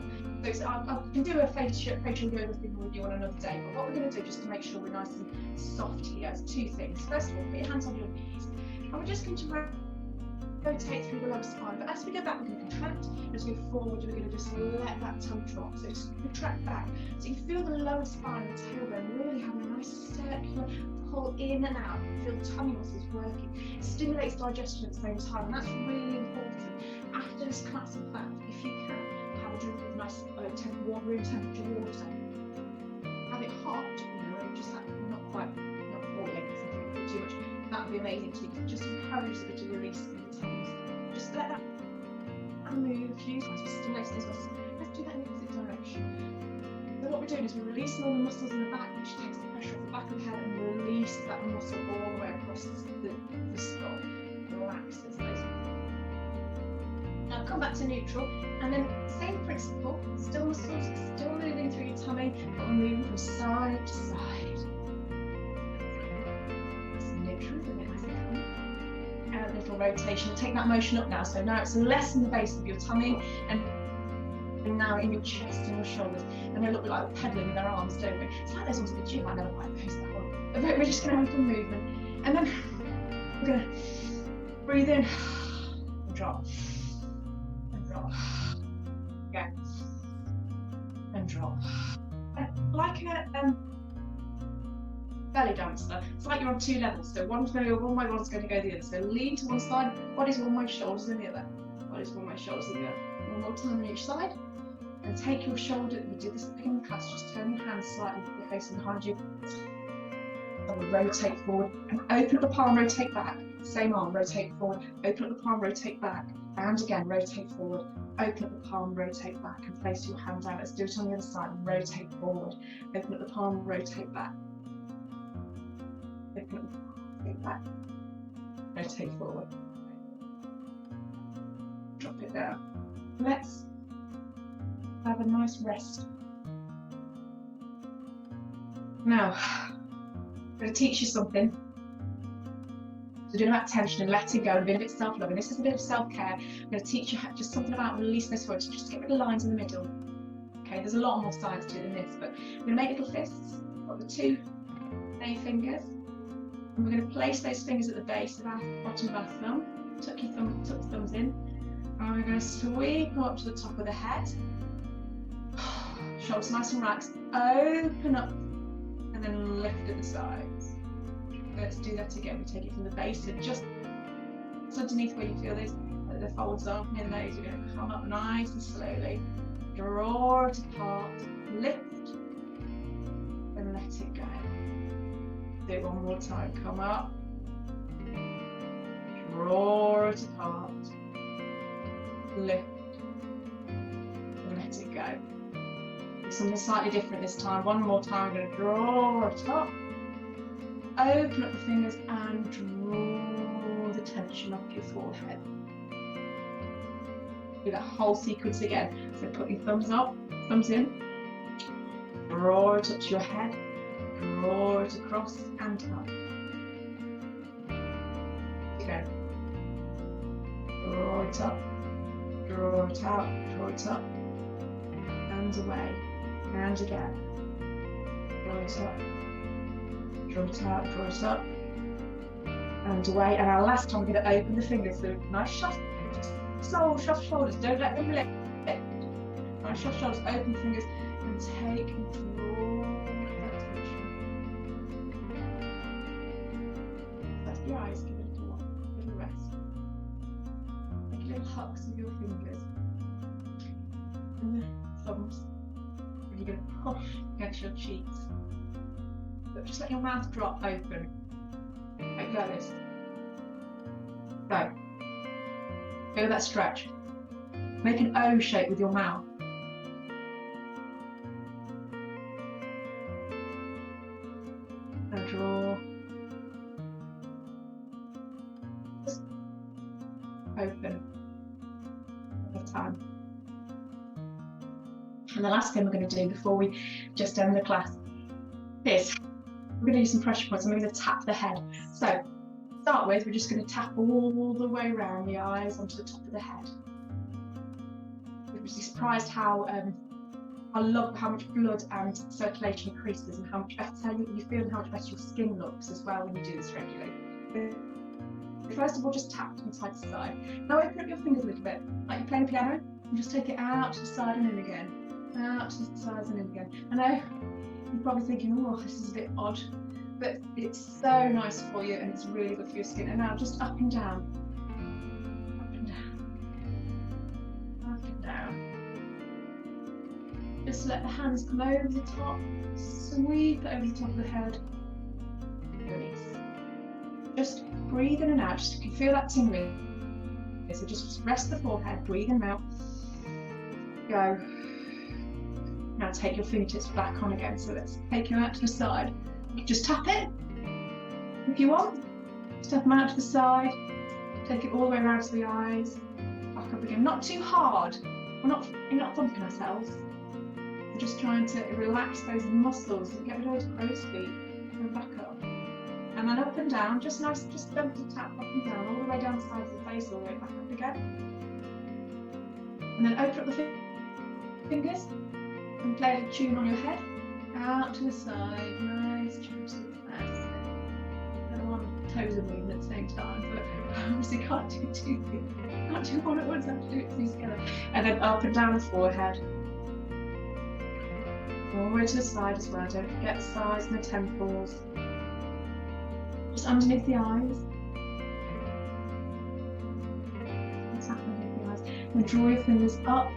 So I can do a facial yoga thing with you on another day, but what we're going to do just to make sure we're nice and soft here is 2 things. First of all, put your hands on your knees, and we're just going to rotate through the lower spine. But as we go back, we're going to contract. As we go forward, we're going to just let that tongue drop. So just contract back. So you feel the lower spine and the tailbone really having a nice circular pull in and out. You feel the tummy muscles working. It stimulates digestion at the same time, and that's really important. After this class, in fact, if you can, have a drink of nice room temperature water. Have it hot, just not boiling, because too much. That would be amazing too. Just encourage them to release the tongues. Just let that move a few times. Stimulate those muscles. Let's do that in the opposite direction. So what we're doing is we're releasing all the muscles in the back, which takes the pressure off the back of the head and release that muscle all the way across the skull. Relaxes those. Now come back to neutral, and then same principle, still muscles, still moving through your tummy, but we're moving from side to side. That's neutral, isn't it? As it comes. And a little rotation. Take that motion up now. So now it's less in the base of your tummy, and now in your chest and your shoulders. And they look like pedaling with their arms, don't we? It's like those ones at the gym. I never quite post that one. But we're just going to have some movement. And then we're going to breathe in and drop. And drop. Again. And drop. Like a belly dancer. It's like you're on two levels. So one's going to go one way, one's going to go the other. So lean to one side, body's one way, shoulders in the other. Body's one way, shoulders in the other. One more time on each side. And take your shoulder, we did this at the beginning of the class, just turn your hands slightly, put your facing behind you. And we'll rotate forward and open up the palm, rotate back. Same arm, rotate forward, open up the palm, rotate back. And again, rotate forward, open up the palm, rotate back, and place your hand out. Let's do it on the other side. Rotate forward, open up the palm, rotate back. Open up the palm, rotate back. Rotate forward. Drop it down. Let's have a nice rest. Now, I'm going to teach you something. So doing about tension and letting go and being a bit self-loving. This is a bit of self-care. I'm going to teach you just something about releasing this word. So just get rid of the lines in the middle. Okay, there's a lot more science to it than this, but we're going to make little fists. Got the two A fingers. And we're going to place those fingers at the base of our bottom of our thumb. Tuck the thumbs in. And we're going to sweep up to the top of the head. Shoulders nice and relaxed. Open up and then lift at the sides. Let's do that again. We take it from the base and just underneath where you feel those the folds are near the nose. We're going to come up nice and slowly. Draw it apart. Lift and let it go. Do it one more time. Come up. Draw it apart. Lift and let it go. Do something slightly different this time. One more time. I'm going to draw it up, open up the fingers and draw the tension off your forehead. Do that whole sequence again. So put your thumbs up, thumbs in, draw it up to your head, draw it across and up. Again. Draw it up. Draw it out, draw it up, and away, and again. Draw it up, draw it out, draw it up, and away. And our last time, we're going to open the fingers. So nice soft shoulders, don't let them lift. Nice soft shoulders, open the fingers, and take and draw that tension. Let your eyes give it a little rest. Little hucks of your fingers and the thumbs, and you're going to push against your cheeks, but just let your mouth drop open like this. Go that stretch. Make an O shape with your mouth. And draw. Just open. Time. And the last thing we're going to do before we just end the class is we're going to do some pressure points and we're going to tap the head. So to start with, we're just going to tap all the way around the eyes onto the top of the head. You'll be surprised how I love how much blood and circulation increases and how much better you feel and how much better your skin looks as well when you do this regularly. First of all, just tap from side to side. Now open up your fingers a little bit, like you're playing piano, and just take it out to the side and in again. Out to the sides and in again. I know you're probably thinking, oh, this is a bit odd, but it's so nice for you and it's really good for your skin. And now just up and down. Up and down. Up and down. Just let the hands come over the top, sweep it over the top of the head, release. Just breathe in and out, just if you feel that tingling. So just rest the forehead, breathe in and out. Go. Now take your fingertips back on again. So let's take you out to the side. Just tap it if you want. Step them out to the side. Take it all the way around to the eyes. Back up again. Not too hard. We're not thumping ourselves. We're just trying to relax those muscles and get rid of those crow's feet. And back up. And then up and down. Just nice, just gentle tap up and down, all the way down the sides of the face, all the way back up again. And then open up the fingers and play a tune on your head. Out to the side. Nice, gentle press. Toes are moving at the same time, but obviously can't do two things. Can't do one at once, have to do it two together. And then up and down the forehead. All the way to the side as well. Don't forget the sides and the temples. Just underneath the eyes. What's happening underneath the eyes? And draw your fingers up.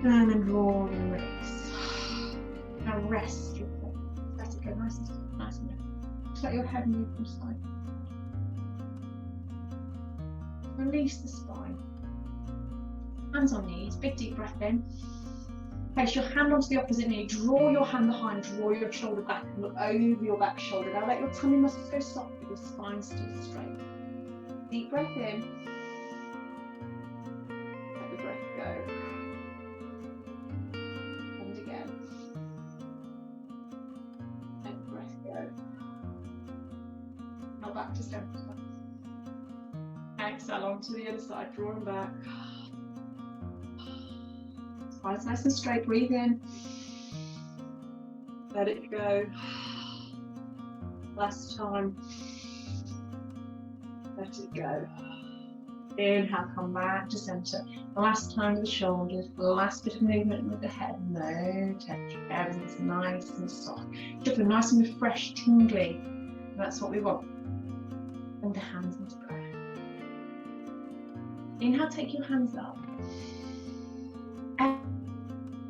And then draw and release. Now rest your face. Let it go nice and just let your head move from side. Release the spine. Hands on knees, big deep breath in. Place your hand onto the opposite knee, draw your hand behind, draw your shoulder back and look over your back shoulder. Now let your tummy muscles go soft, but your spine still straight. Deep breath in. Let the breath go. And again. Let the breath go. Now back to center. Exhale onto the other side, draw them back. Spine's nice and straight, breathe in. Let it go. Last time. Let it go. Inhale, come back to center. Last time with the shoulders, last bit of movement with the head. No tension. Everything's nice and soft. Should feel nice and refreshed, tingly. And that's what we want. And the hands into prayer. Inhale, take your hands up.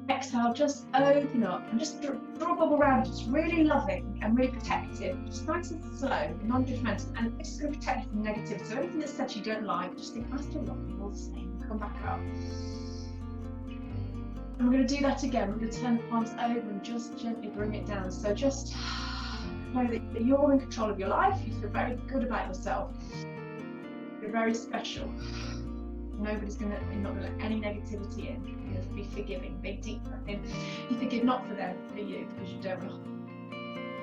Exhale, just open up and just draw a bubble around. It's really loving and really protective. Just nice and slow, non-judgmental, and it's just going to protect you from negativity. So anything that's said you don't like, just think, I still love you all the same. Come back up. And we're going to do that again. We're going to turn the palms over and just gently bring it down. So just know that you're in control of your life. You feel very good about yourself. You're very special. Nobody's going to, you're not going to let any negativity in. You have to be forgiving. Big deep breath in. You forgive not for them, for you, because you don't want to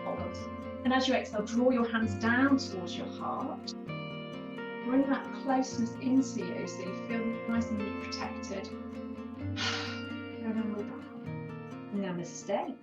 hold on to them. And as you exhale, draw your hands down towards your heart. Bring that closeness into you so you feel nice and protected. And then we're back up. Namaste.